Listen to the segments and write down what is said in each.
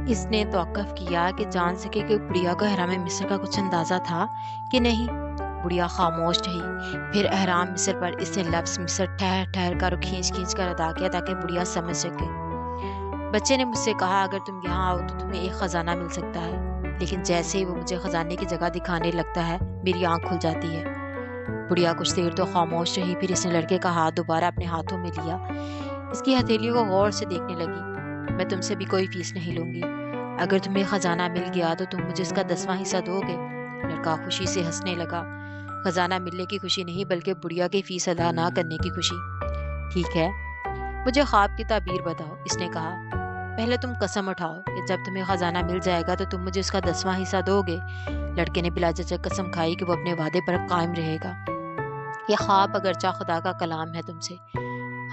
اس نے توقف کیا کہ جان سکے کہ بڑھیا کو احرام مصر کا کچھ اندازہ تھا کہ نہیں۔ بڑھیا خاموش رہی۔ پھر احرام مصر پر اس نے لفظ مصر ٹھہر ٹھہر کر اور کھینچ کھینچ کر ادا کیا تاکہ بڑھیا سمجھ سکے۔ بچے نے مجھ سے کہا اگر تم یہاں آؤ تو تمہیں ایک خزانہ مل سکتا ہے، لیکن جیسے ہی وہ مجھے خزانے کی جگہ دکھانے لگتا ہے میری آنکھ کھل جاتی ہے۔ بڑھیا کچھ دیر تو خاموش رہی، پھر اس نے لڑکے کا ہاتھ دوبارہ اپنے ہاتھوں میں لیا۔ اس کی ہتھیلیوں کو غور سے دیکھنے لگی۔ میں تم سے بھی کوئی فیس نہیں لوں گی۔ اگر تمہیں خزانہ مل گیا تو تم مجھے اس کا 10واں حصہ دو گے؟ لڑکا خوشی سے ہنسنے لگا۔ خزانہ ملنے کی خوشی نہیں بلکہ بڑھیا کی فیس ادا نہ کرنے کی خوشی۔ ٹھیک ہے، مجھے خواب کی تعبیر بتاؤ، اس نے کہا۔ پہلے تم قسم اٹھاؤ کہ جب تمہیں خزانہ مل جائے گا تو تم مجھے اس کا 10واں حصہ دو گے۔ لڑکے نے بلا جھجک قسم کھائی کہ وہ اپنے وعدے پر قائم رہے گا۔ یہ خواب اگرچہ خدا کا کلام ہے تم سے،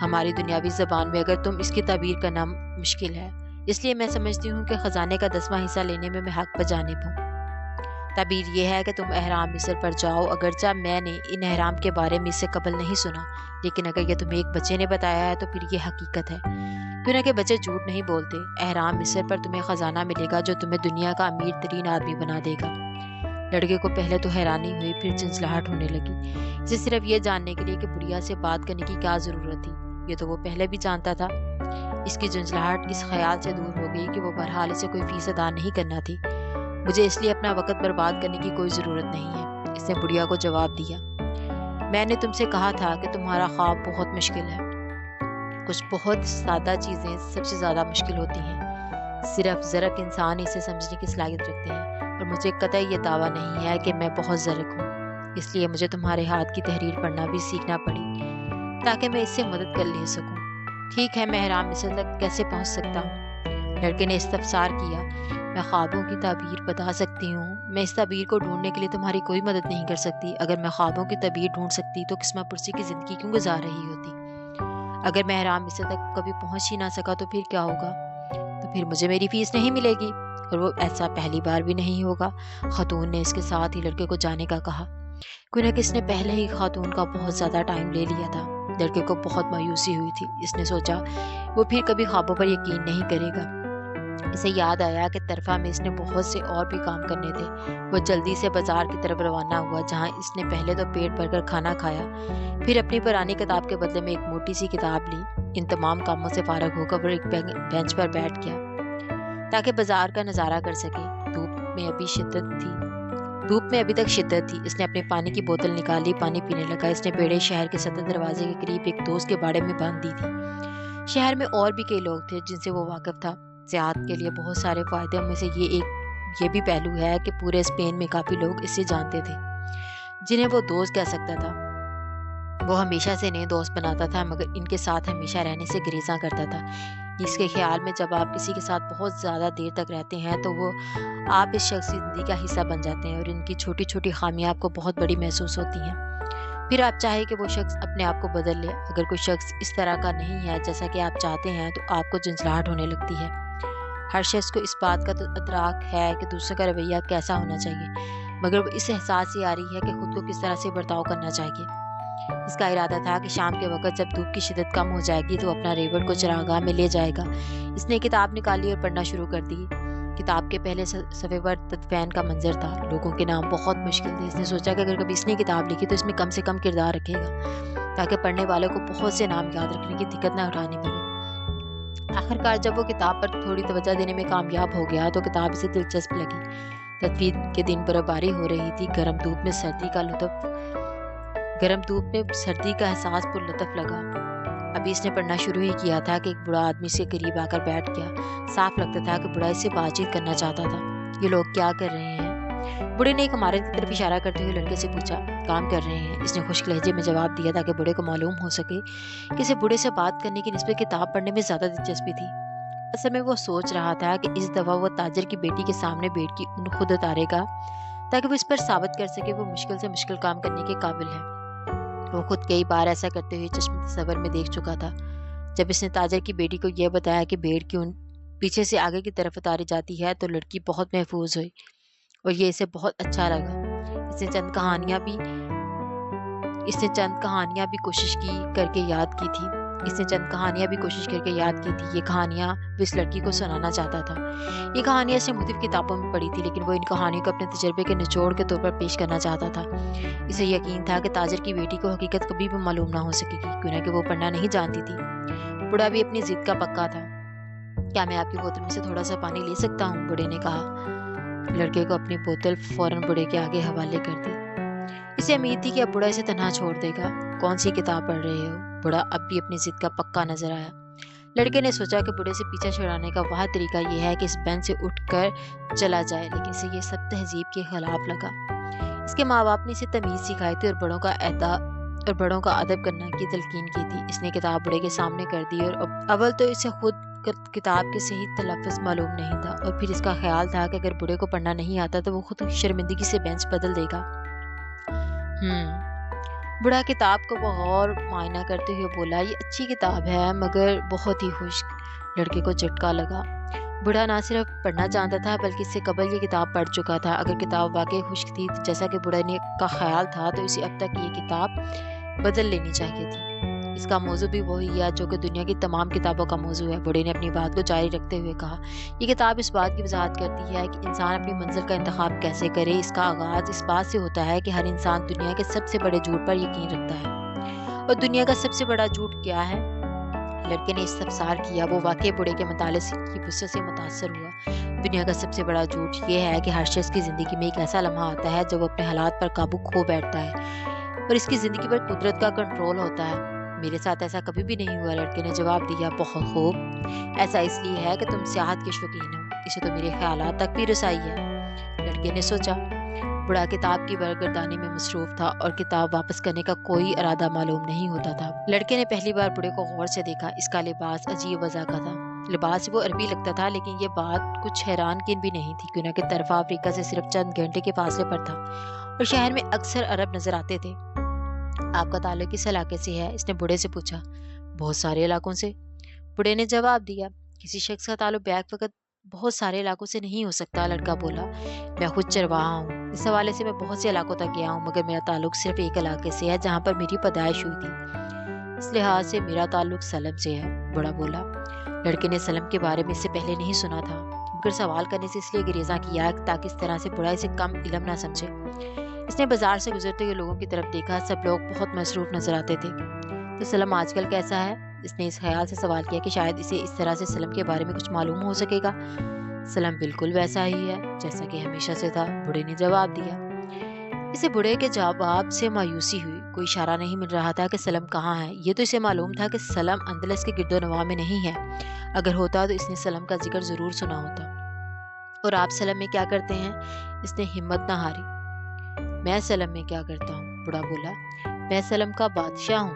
ہماری دنیاوی زبان میں اگر تم اس کی تعبیر کرنا مشکل ہے، اس لیے میں سمجھتی ہوں کہ خزانے کا 10واں حصہ لینے میں حق بجانب ہوں۔ تعبیر یہ ہے کہ تم احرام مصر پر جاؤ۔ اگرچہ میں نے ان احرام کے بارے میں اس سے قبل نہیں سنا، لیکن اگر یہ تمہیں ایک بچے نے بتایا ہے تو پھر یہ حقیقت ہے، کیوں نہ کہ بچے جھوٹ نہیں بولتے۔ احرام مصر پر تمہیں خزانہ ملے گا جو تمہیں دنیا کا امیر ترین آدمی بنا دے گا۔ لڑکے کو پہلے تو حیرانی ہوئی، پھر جھنجھلاہٹ ہونے لگی، اسے صرف یہ جاننے کے لیے کہ بڑھیا سے بات کرنے کی کیا ضرورت تھی۔ یہ تو وہ پہلے بھی جانتا تھا۔ اس کی جھنجھلاہٹ اس خیال سے دور ہو گئی کہ وہ بہرحال اسے کوئی فیس ادا نہیں کرنا تھی۔ مجھے اس لیے اپنا وقت برباد کرنے کی کوئی ضرورت نہیں ہے، اس نے بڑھیا کو جواب دیا۔ میں نے تم سے کہا تھا کہ تمہارا خواب بہت مشکل ہے۔ کچھ بہت سادہ چیزیں سب سے زیادہ مشکل ہوتی ہیں، صرف ذرک انسان اسے سمجھنے کی صلاحیت رکھتے ہیں، اور مجھے قطعی یہ دعویٰ نہیں ہے کہ میں بہت ذرک ہوں، اس لیے مجھے تمہارے ہاتھ کی تحریر پڑھنا بھی سیکھنا پڑی تاکہ میں اس سے مدد کر لے سکوں۔ ٹھیک ہے، میں احرام مصر تک کیسے پہنچ سکتا ہوں؟ لڑکے نے استفسار کیا۔ میں خوابوں کی تعبیر بتا سکتی ہوں، میں اس تعبیر کو ڈھونڈنے کے لیے تمہاری کوئی مدد نہیں کر سکتی۔ اگر میں خوابوں کی تعبیر ڈھونڈ سکتی تو قسمہ پرسی کی زندگی کیوں گزار رہی ہوتی؟ اگر میں احرام مصر تک کبھی پہنچ ہی نہ سکا تو پھر کیا ہوگا؟ تو پھر مجھے میری فیس نہیں ملے گی، اور وہ ایسا پہلی بار بھی نہیں ہوگا۔ خاتون نے اس کے ساتھ ہی لڑکے کو جانے کا کہا، کیوں نہ کہ اس نے پہلے ہی خاتون کا بہت زیادہ ٹائم لے لیا تھا۔ لڑکے کو بہت مایوسی ہوئی تھی، اس نے سوچا وہ پھر کبھی خوابوں پر یقین نہیں کرے گا۔ اسے یاد آیا کہ طرفہ میں اس نے بہت سے اور بھی کام کرنے تھے۔ وہ جلدی سے بازار کی طرف روانہ ہوا، جہاں اس نے پہلے تو پیٹ بھر کر کھانا کھایا، پھر اپنی پرانی کتاب کے بدلے میں ایک موٹی سی کتاب لی۔ ان تمام کاموں سے فارغ ہو کر وہ ایک بینچ پر بیٹھ گیا تاکہ بازار کا نظارہ کر سکے۔ دھوپ میں ابھی تک شدت تھی۔ اس نے اپنے پانی کی بوتل نکالی، پانی پینے لگا۔ اس نے بیڑے شہر کے صدر دروازے کے قریب ایک دوست کے باڑے میں باندھ دی تھی۔ شہر میں اور بھی کئی لوگ تھے جن سے وہ واقف تھا۔ سیاحت کے لیے بہت سارے فائدے میں سے یہ بھی پہلو ہے کہ پورے اسپین میں کافی لوگ اسے جانتے تھے جنہیں وہ دوست کہہ سکتا تھا۔ وہ ہمیشہ سے نئے دوست بناتا تھا، مگر ان کے ساتھ ہمیشہ رہنے سے گریزاں کرتا تھا۔ اس کے خیال میں جب آپ کسی کے ساتھ بہت زیادہ دیر تک رہتے ہیں تو وہ آپ اس شخص کی زندگی کا حصہ بن جاتے ہیں، اور ان کی چھوٹی چھوٹی خامیاں آپ کو بہت بڑی محسوس ہوتی ہیں۔ پھر آپ چاہے کہ وہ شخص اپنے آپ کو بدل لے، اگر کوئی شخص اس طرح کا نہیں ہے جیسا کہ آپ چاہتے ہیں تو آپ کو جھنجھلاہٹ ہونے لگتی ہے۔ ہر شخص کو اس بات کا ادراک ہے کہ دوسرے کا رویہ کیسا ہونا چاہیے، مگر وہ اس احساس سے آ رہی ہے کہ خود کو کس طرح سے برتاؤ کرنا چاہیے۔ اس کا ارادہ تھا کہ شام کے وقت جب دھوپ کی شدت کم ہو جائے گی تو اپنا ریوڑ کو چراگاہ میں لے جائے گا۔ اس نے کتاب نکالی اور پڑھنا شروع کر دی۔ کتاب کے پہلے صفحے پر تدفین کا منظر تھا۔ لوگوں کے نام بہت مشکل تھے۔ اس نے سوچا کہ اگر کبھی اس نے کتاب لکھی تو اس میں کم سے کم کردار رکھے گا تاکہ پڑھنے والوں کو بہت سے نام یاد رکھنے کی دقت نہ اٹھانی پڑے۔ آخر کار جب وہ کتاب پر تھوڑی توجہ دینے میں کامیاب ہو گیا تو کتاب اسے دلچسپ لگی۔ تدفین کے دن برف باری ہو رہی تھی۔ گرم دھوپ میں سردی کا احساس پر لطف لگا۔ ابھی اس نے پڑھنا شروع ہی کیا تھا کہ ایک بوڑھا آدمی سے قریب آ کر بیٹھ گیا۔ صاف لگتا تھا کہ بوڑھا اس سے بات چیت کرنا چاہتا تھا۔ یہ لوگ کیا کر رہے ہیں؟ بوڑھے نے ایک عمارت کی طرف اشارہ کرتے ہوئے لڑکے سے پوچھا۔ کام کر رہے ہیں، اس نے خشک لہجے میں جواب دیا تاکہ بوڑھے کو معلوم ہو سکے کہ اسے بوڑھے سے بات کرنے کی نسبت کتاب پڑھنے میں زیادہ دلچسپی تھی۔ اصل میں وہ سوچ رہا تھا کہ اس دفعہ وہ تاجر کی بیٹی کے سامنے بیٹھ کی ان خود اتارے گا تاکہ وہ اس پر ثابت کر سکے وہ مشکل سے مشکل کام کرنے کے قابل ہے۔ وہ خود کئی بار ایسا کرتے ہوئے چشم تصور میں دیکھ چکا تھا۔ جب اس نے تاجر کی بیٹی کو یہ بتایا کہ بھیڑ کیوں پیچھے سے آگے کی طرف اتاری جاتی ہے تو لڑکی بہت محفوظ ہوئی اور یہ اسے بہت اچھا لگا۔ اس نے چند کہانیاں بھی کوشش کی کر کے یاد کی تھی۔ اس نے چند کہانیاں بھی کوشش کر کے یاد کی تھی۔ یہ کہانیاں وہ اس لڑکی کو سنانا چاہتا تھا۔ یہ کہانیاں اس نے مختلف کتابوں میں پڑھی تھی، لیکن وہ ان کہانیوں کو اپنے تجربے کے نچوڑ کے طور پر پیش کرنا چاہتا تھا۔ اسے یقین تھا کہ تاجر کی بیٹی کو حقیقت کبھی بھی معلوم نہ ہو سکے گی، کیوں نہ کہ وہ پڑھنا نہیں جانتی تھی۔ بوڑھا بھی اپنی ضد کا پکا تھا۔ کیا میں آپ کی بوتل میں سے تھوڑا سا پانی لے سکتا ہوں؟ بوڑھے نے کہا۔ لڑکے کو اپنی بوتل فوراً بوڑھے کے آگے حوالے کر دی۔ اسے امید تھی کہ اب بوڑھا اسے تنہا چھوڑ دے گا۔ کون سی کتاب پڑھ رہے ہو؟ بوڑھا اب بھی اپنی ضد کا پکا نظر آیا۔ لڑکے نے سوچا کہ بوڑھے سے پیچھا چھڑانے کا واحد طریقہ یہ ہے کہ اس بینچ سے اٹھ کر چلا جائے، لیکن اسے یہ سب تہذیب کے خلاف لگا۔ اس کے ماں باپ نے اسے تمیز سکھائی تھی اور بڑوں کا ادب کرنے کی تلقین کی تھی۔ اس نے کتاب بوڑھے کے سامنے کر دی اور اول تو اسے خود کتاب کے صحیح تلفظ معلوم نہیں تھا، اور پھر اس کا خیال تھا کہ اگر بوڑھے کو پڑھنا نہیں آتا تو وہ خود شرمندگی سے بینچ بدل دے گا۔ بوڑھا کتاب کو بغور معائنہ کرتے ہوئے بولا، یہ اچھی کتاب ہے مگر بہت ہی خشک۔ لڑکے کو جھٹکا لگا۔ بوڑھا نہ صرف پڑھنا جانتا تھا بلکہ اس سے قبل یہ کتاب پڑھ چکا تھا۔ اگر کتاب واقعی خشک تھی جیسا کہ بوڑھا نے کا خیال تھا تو اسے اب تک یہ کتاب بدل لینی چاہیے تھی۔ اس کا موضوع بھی وہی ہے جو کہ دنیا کی تمام کتابوں کا موضوع ہے۔ بوڑھے نے اپنی بات کو جاری رکھتے ہوئے کہا، یہ کتاب اس بات کی وضاحت کرتی ہے کہ انسان اپنی منزل کا انتخاب کیسے کرے۔ اس کا آغاز اس بات سے ہوتا ہے کہ ہر انسان دنیا کے سب سے بڑے جھوٹ پر یقین رکھتا ہے، اور دنیا کا سب سے بڑا جھوٹ کیا ہے؟ لڑکے نے استفسار کیا۔ وہ واقعی بوڑھے کے مطالعے کی وسعت سے متاثر ہوا۔ دنیا کا سب سے بڑا جھوٹ یہ ہے کہ ہر شخص کی زندگی میں ایک ایسا لمحہ آتا ہے جب وہ اپنے حالات پر قابو کھو بیٹھتا ہے اور اس کی زندگی پر قدرت کا کنٹرول ہوتا ہے۔ میرے ساتھ ایسا کبھی بھی نہیں ہوا، لڑکے نے جواب دیا۔ بہت خوب، ایسا اس لیے ہے کہ تم سیاحت کے شوقین ہو، اسے تو میرے خیالات تک بھی رسائی ہے۔ لڑکے نے سوچا۔ بوڑھا کتاب کی برگردانی میں مصروف تھا اور کتاب واپس کرنے کا کوئی ارادہ معلوم نہیں ہوتا تھا۔ لڑکے نے پہلی بار بوڑھے کو غور سے دیکھا۔ اس کا لباس عجیب وضع کا تھا۔ لباس وہ عربی لگتا تھا، لیکن یہ بات کچھ حیران کن بھی نہیں تھی، کیونکہ طرف افریقہ سے صرف چند گھنٹے کے فاصلے پر تھا اور شہر میں اکثر عرب نظر آتے تھے۔ آپ کا تعلق کس علاقے سے ہے؟ اس نے بوڑھے سے پوچھا۔ بہت سارے علاقوں سے، بوڑھے نے جواب دیا۔ کسی شخص کا تعلق بیک وقت بہت سارے علاقوں سے نہیں ہو سکتا، لڑکا بولا۔ میں خود چرواہا ہوں، اس حوالے سے میں بہت سے علاقوں تک گیا ہوں، مگر میرا تعلق صرف ایک علاقے سے ہے جہاں پر میری پیدائش ہوئی تھی۔ اس لحاظ سے میرا تعلق سلم سے ہے، بوڑھا بولا۔ لڑکے نے سلم کے بارے میں اس سے پہلے نہیں سنا تھا، مگر سوال کرنے سے اس لیے گریزاں کیا تاکہ اس طرح سے بوڑھا اسے کم علم نہ سمجھے۔ اس نے بازار سے گزرتے ہوئے لوگوں کی طرف دیکھا، سب لوگ بہت مصروف نظر آتے تھے۔ تو سلم آج کل کیسا ہے؟ اس نے اس خیال سے سوال کیا کہ شاید اسے اس طرح سے سلم کے بارے میں کچھ معلوم ہو سکے گا۔ سلم بالکل ویسا ہی ہے جیسا کہ ہمیشہ سے تھا، بوڑھے نے جواب دیا۔ اسے بوڑھے کے جواب سے مایوسی ہوئی۔ کوئی اشارہ نہیں مل رہا تھا کہ سلم کہاں ہے۔ یہ تو اسے معلوم تھا کہ سلم اندلس کے گرد و نواح میں نہیں ہے، اگر ہوتا تو اس نے سلم کا ذکر ضرور سنا ہوتا۔ اور آپ سلم میں کیا کرتے ہیں؟ اس نے ہمت نہ ہاری۔ میں سلم میں کیا کرتا ہوں؟ بوڑھا بولا۔ میں سلم کا بادشاہ ہوں۔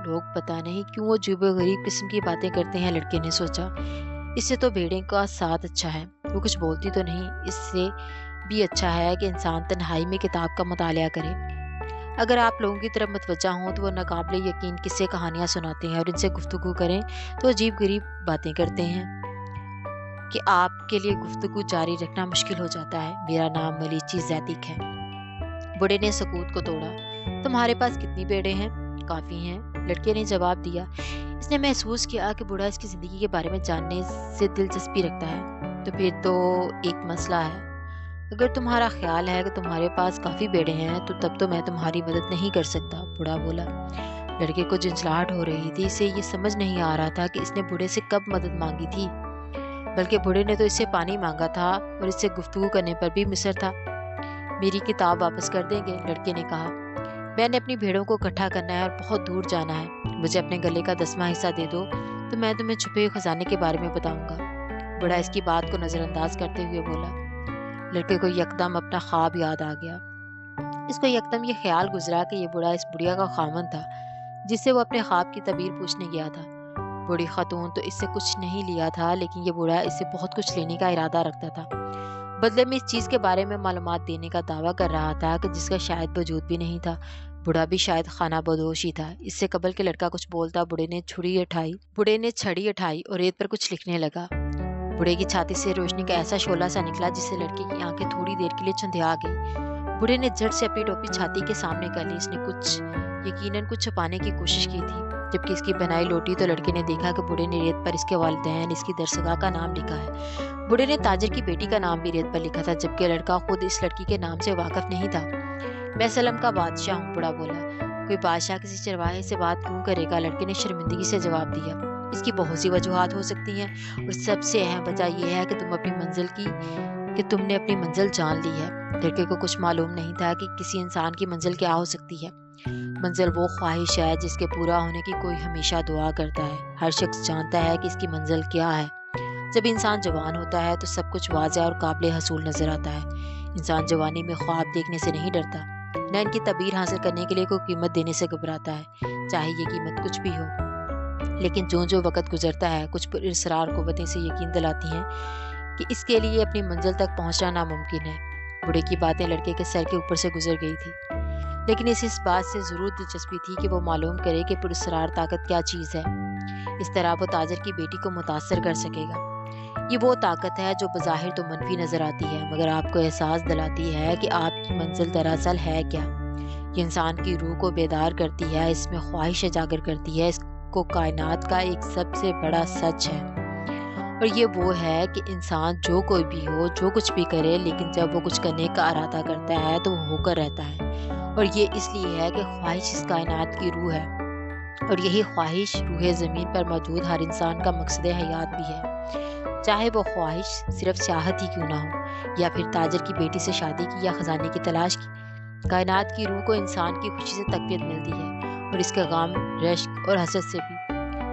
لوگ پتہ نہیں کیوں وہ عجیب و غریب قسم کی باتیں کرتے ہیں، لڑکے نے سوچا۔ اس سے تو بھیڑیں کا ساتھ اچھا ہے، وہ کچھ بولتی تو نہیں۔ اس سے بھی اچھا ہے کہ انسان تنہائی میں کتاب کا مطالعہ کرے۔ اگر آپ لوگوں کی طرف متوجہ ہوں تو وہ ناقابل یقین قصے کہانیاں سناتے ہیں، اور ان سے گفتگو کریں تو عجیب غریب باتیں کرتے ہیں کہ آپ کے لیے گفتگو جاری رکھنا مشکل ہو جاتا ہے۔ میرا نام ملیچی زیتک ہے۔ بوڑھے نے سکوت کو توڑا۔ تمہارے پاس کتنی بھیڑیں ہیں؟ کافی ہیں، لڑکے نے جواب دیا۔ اس نے محسوس کیا کہ بوڑھا اس کی زندگی کے بارے میں جاننے سے دلچسپی رکھتا ہے۔ تو پھر تو ایک مسئلہ ہے۔ اگر تمہارا خیال ہے کہ تمہارے پاس کافی بھیڑیں ہیں تو تب تو میں تمہاری مدد نہیں کر سکتا، بوڑھا بولا۔ لڑکے کو جھنجھلاہٹ ہو رہی تھی۔ اسے یہ سمجھ نہیں آ رہا تھا کہ اس نے بوڑھے سے کب مدد مانگی تھی، بلکہ بوڑھے نے تو اس سے پانی مانگا تھا اور اس سے گفتگو کرنے پر بھی مصر تھا۔ میری کتاب واپس کر دیں گے؟ لڑکے نے کہا۔ میں نے اپنی بھیڑوں کو اکٹھا کرنا ہے اور بہت دور جانا ہے۔ مجھے اپنے گلے کا 10واں حصہ دے دو تو میں تمہیں چھپے ہوئے خزانے کے بارے میں بتاؤں گا۔ بوڑھا اس کی بات کو نظر انداز کرتے ہوئے بولا۔ لڑکے کو یکدم اپنا خواب یاد آ گیا۔ اس کو یکدم یہ خیال گزرا کہ یہ بوڑھا اس بڑھیا کا خاوند تھا جس سے وہ اپنے خواب کی تعبیر پوچھنے گیا تھا۔ بوڑھی خاتون تو اس سے کچھ نہیں لیا تھا، لیکن یہ بوڑھا اس سے بہت کچھ لینے کا ارادہ رکھتا تھا۔ بدلے میں اس چیز کے بارے میں معلومات دینے کا دعویٰ کر رہا تھا کہ جس کا شاید وجود بھی نہیں تھا۔ بوڑھا بھی شاید خانہ بدوش ہی تھا۔ اس سے قبل کہ لڑکا کچھ بولتا، بوڑھے نے چھڑی اٹھائی اور ریت پر کچھ لکھنے لگا۔ بوڑھے کی چھاتی سے روشنی کا ایسا شعلہ سا نکلا جس سے لڑکے کی آنکھیں تھوڑی دیر کے لیے چندھیا گئی۔ بوڑھے نے جھٹ سے اپنی ٹوپی چھاتی کے سامنے کر لی۔ اس نے یقیناً کچھ چھپانے کی کوشش کی تھی۔ جبکہ اس کی بنائی لوٹی تو لڑکے نے دیکھا کہ بوڑھے نے ریت پر اس کے والدین، اس کی درسگاہ کا نام لکھا ہے۔ بوڑھے نے تاجر کی بیٹی کا نام بھی ریت پر لکھا تھا، جبکہ لڑکا خود اس لڑکی کے نام سے واقف نہیں تھا۔ میں سلم کا بادشاہ ہوں، بوڑھا بولا۔ کوئی بادشاہ کسی چرواہے سے بات کیوں کرے گا؟ لڑکے نے شرمندگی سے جواب دیا۔ اس کی بہت سی وجوہات ہو سکتی ہیں، اور سب سے اہم وجہ یہ ہے کہ تم نے اپنی منزل جان لی ہے۔ لڑکے کو کچھ معلوم نہیں تھا کہ کسی انسان کی منزل کیا ہو سکتی ہے۔ منزل وہ خواہش ہے جس کے پورا ہونے کی کوئی ہمیشہ دعا کرتا ہے۔ ہر شخص جانتا ہے کہ اس کی منزل کیا ہے۔ جب انسان جوان ہوتا ہے تو سب کچھ واضح اور قابل حصول نظر آتا ہے۔ انسان جوانی میں خواب دیکھنے سے نہیں ڈرتا، نہ ان کی تعبیر حاصل کرنے کے لیے کوئی قیمت دینے سے گھبراتا ہے، چاہے یہ قیمت کچھ بھی ہو۔ لیکن جو وقت گزرتا ہے، کچھ پراسرار قوتیں سے یقین دلاتی ہیں کہ اس کے لیے اپنی منزل تک پہنچنا ناممکن ہے۔ بوڑھے کی باتیں لڑکے کے سر کے اوپر سے گزر گئی تھی، لیکن اسے اس بات سے ضرور دلچسپی تھی کہ وہ معلوم کرے کہ پراسرار طاقت کیا چیز ہے۔ اس طرح وہ تاجر کی بیٹی کو متاثر کر سکے گا۔ یہ وہ طاقت ہے جو بظاہر تو منفی نظر آتی ہے، مگر آپ کو احساس دلاتی ہے کہ آپ کی منزل دراصل ہے کیا۔ یہ انسان کی روح کو بیدار کرتی ہے، اس میں خواہش اجاگر کرتی ہے، اس کو کائنات کا ایک سب سے بڑا سچ ہے۔ اور یہ وہ ہے کہ انسان جو کوئی بھی ہو، جو کچھ بھی کرے، لیکن جب وہ کچھ کرنے کا ارادہ کرتا ہے تو وہ ہو کر رہتا ہے۔ اور یہ اس لیے ہے کہ خواہش اس کائنات کی روح ہے، اور یہی خواہش روح زمین پر موجود ہر انسان کا مقصد حیات بھی ہے، چاہے وہ خواہش صرف سیاحت ہی کیوں نہ ہو، یا پھر تاجر کی بیٹی سے شادی کی، یا خزانے کی تلاش کی۔ کائنات کی روح کو انسان کی خوشی سے تقویت ملتی ہے، اور اس کے غم، رشک اور حسد سے بھی۔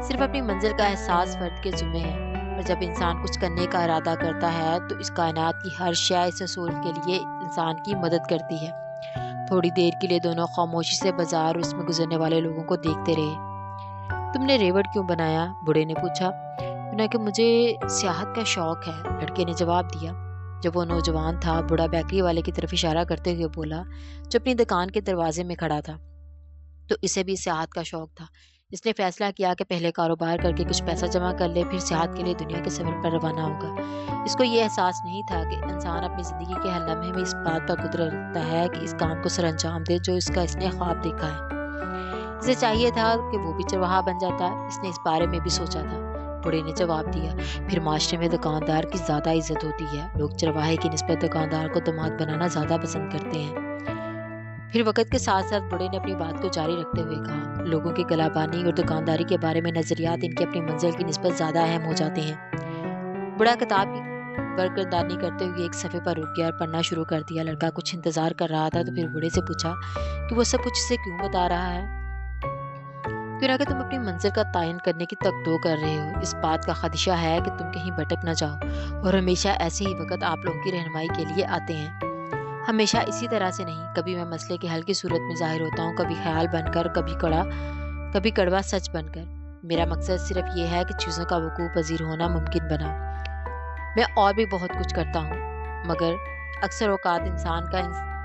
صرف اپنی منزل کا احساس فرد کے ذمہ ہے، اور جب انسان کچھ کرنے کا ارادہ کرتا ہے تو اس کائنات کی ہر شے اس اصول کے لیے انسان کی مدد کرتی ہے۔ تھوڑی دیر کے لیے دونوں خاموشی سے بازار اور اس میں گزرنے والے لوگوں کو دیکھتے رہے۔ تم نے ریوڑ کیوں بنایا؟ بوڑھے نے پوچھا۔ کہ مجھے سیاحت کا شوق ہے، لڑکے نے جواب دیا۔ جب وہ نوجوان تھا، بوڑھا بیکری والے کی طرف اشارہ کرتے ہوئے بولا، جو اپنی دکان کے دروازے میں کھڑا تھا۔ تو اسے بھی سیاحت کا شوق تھا۔ اس نے فیصلہ کیا کہ پہلے کاروبار کر کے کچھ پیسہ جمع کر لے، پھر سیاحت کے لیے دنیا کے سفر پر روانہ ہوگا۔ اس کو یہ احساس نہیں تھا کہ انسان اپنی زندگی کے ہر لمحے میں اس بات پر قدرت رکھتا ہے کہ اس کام کو سر انجام دے جو اس نے خواب دیکھا ہے۔ اسے چاہیے تھا کہ وہ بھی چرواہا بن جاتا، اس نے اس بارے میں بھی سوچا تھا۔ بوڑھے نے جواب دیا، پھر معاشرے میں دکاندار کی زیادہ عزت ہوتی ہے، لوگ چرواہے کی نسبت دکاندار کو داماد بنانا زیادہ پسند کرتے ہیں۔ پھر وقت کے ساتھ ساتھ بوڑھے نے اپنی بات کو جاری رکھتے ہوئے کہا، لوگوں کی گلا بانی اور دکانداری کے بارے میں نظریات ان کی اپنی منزل کی نسبت زیادہ اہم ہو جاتے ہیں۔ بوڑھا کتاب کی برگردانی کرتے ہوئے ایک صفحے پر رک گیا اور پڑھنا شروع کر دیا۔ لڑکا کچھ انتظار کر رہا تھا، تو پھر بوڑھے سے پوچھا کہ وہ سب کچھ اسے کیوں بتا رہا ہے؟ کیوں نہ کہ تم اپنی منزل کا تعین کرنے کی تقدو کر رہے ہو۔ اس بات کا خدشہ ہے کہ تم کہیں بھٹک نہ جاؤ، اور ہمیشہ ایسے ہی وقت آپ لوگوں کی رہنمائی کے لیے آتے ہیں۔ ہمیشہ اسی طرح سے نہیں، کبھی میں مسئلے کے حل کی صورت میں ظاہر ہوتا ہوں، کبھی خیال بن کر، کبھی کڑوا سچ بن کر۔ میرا مقصد صرف یہ ہے کہ چیزوں کا وقوع پذیر ہونا ممکن بنا۔ میں اور بھی بہت کچھ کرتا ہوں، مگر اکثر اوقات انسان کا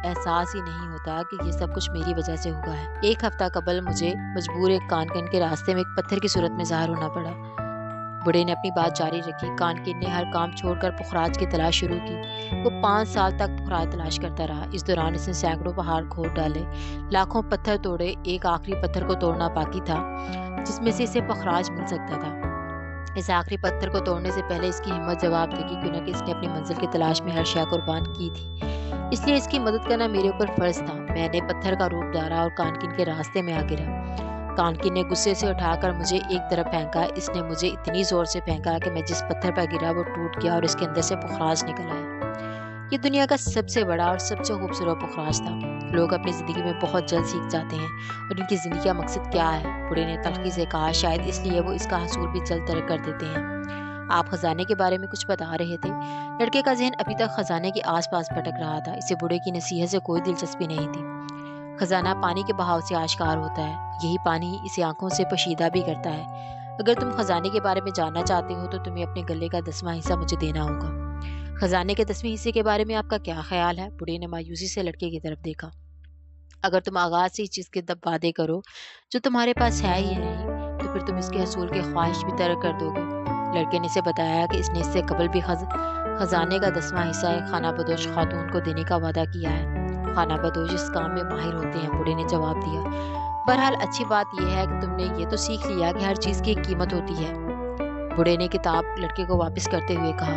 احساس ہی نہیں ہوتا کہ یہ سب کچھ میری وجہ سے ہوا ہے۔ ایک ہفتہ قبل مجھے مجبور ایک کانکن کے راستے میں ایک پتھر کی صورت میں ظاہر ہونا پڑا۔ بوڑھے نے اپنی بات جاری رکھی۔ کانکن نے ہر کام چھوڑ کر پخراج کی تلاش شروع کی۔ وہ 5 سال تک پخراج تلاش کرتا رہا۔ اس دوران اس نے سینکڑوں پہاڑ کھود ڈالے، لاکھوں پتھر توڑے، ایک آخری پتھر کو توڑنا باقی تھا جس میں سے اسے پخراج مل سکتا تھا۔ اس آخری پتھر کو توڑنے سے پہلے اس کی ہمت جواب دے گی، کیوں نہ کہ اس نے اپنی منزل کی تلاش میں ہر شے قربان کی تھی۔ اس لیے اس کی مدد کرنا میرے اوپر فرض تھا۔ میں نے پتھر کا روپ دھارا اور کانکن کے راستے میں آ گرا۔ کانکن نے غصے سے اٹھا کر مجھے ایک طرف پھینکا۔ اس نے مجھے اتنی زور سے پھینکا کہ میں جس پتھر پر گرا وہ ٹوٹ گیا اور اس کے اندر سے پخراج نکل آیا۔ یہ دنیا کا سب سے بڑا اور سب سے خوبصورت پخراج تھا۔ لوگ اپنی زندگی میں بہت جلد سیکھ جاتے ہیں اور ان کی زندگی کا مقصد کیا ہے۔ بوڑھے نے تلخی سے کہا، شاید اس لیے وہ اس کا حصول بھی جلد ترک کر دیتے ہیں۔ آپ خزانے کے بارے میں کچھ بتا رہے تھے۔ لڑکے کا ذہن ابھی تک خزانے کے آس پاس بھٹک رہا تھا۔ اسے بوڑھے کی نصیحت سے کوئی دلچسپی نہیں تھی۔ خزانہ پانی کے بہاؤ سے آشکار ہوتا ہے، یہی پانی اسے آنکھوں سے پوشیدہ بھی کرتا ہے۔ اگر تم خزانے کے بارے میں جاننا چاہتے ہو تو تمہیں اپنے گلے کا 10واں حصہ مجھے دینا ہوگا۔ خزانے کے 10ویں حصے کے بارے میں آپ کا کیا خیال ہے؟ بوڑھے نے مایوسی سے لڑکے کی طرف دیکھا۔ اگر تم آغاز سے اس چیز کے وعدے کرو جو تمہارے پاس ہے ہی نہیں، تو پھر تم اس کے حصول کی خواہش بھی ترک کر دو گے۔ لڑکے نے اسے بتایا کہ اس نے اس سے قبل بھی خزانے کا 10واں حصہ ایک خانہ بدوش خاتون کو دینے کا وعدہ کیا ہے۔ خانہ بدوش اس کام میں ماہر ہوتے ہیں، بوڑھے نے جواب دیا۔ بہرحال اچھی بات یہ ہے کہ تم نے یہ تو سیکھ لیا کہ ہر چیز کی ایک قیمت ہوتی ہے۔ بوڑھے نے کتاب لڑکے کو واپس کرتے ہوئے کہا۔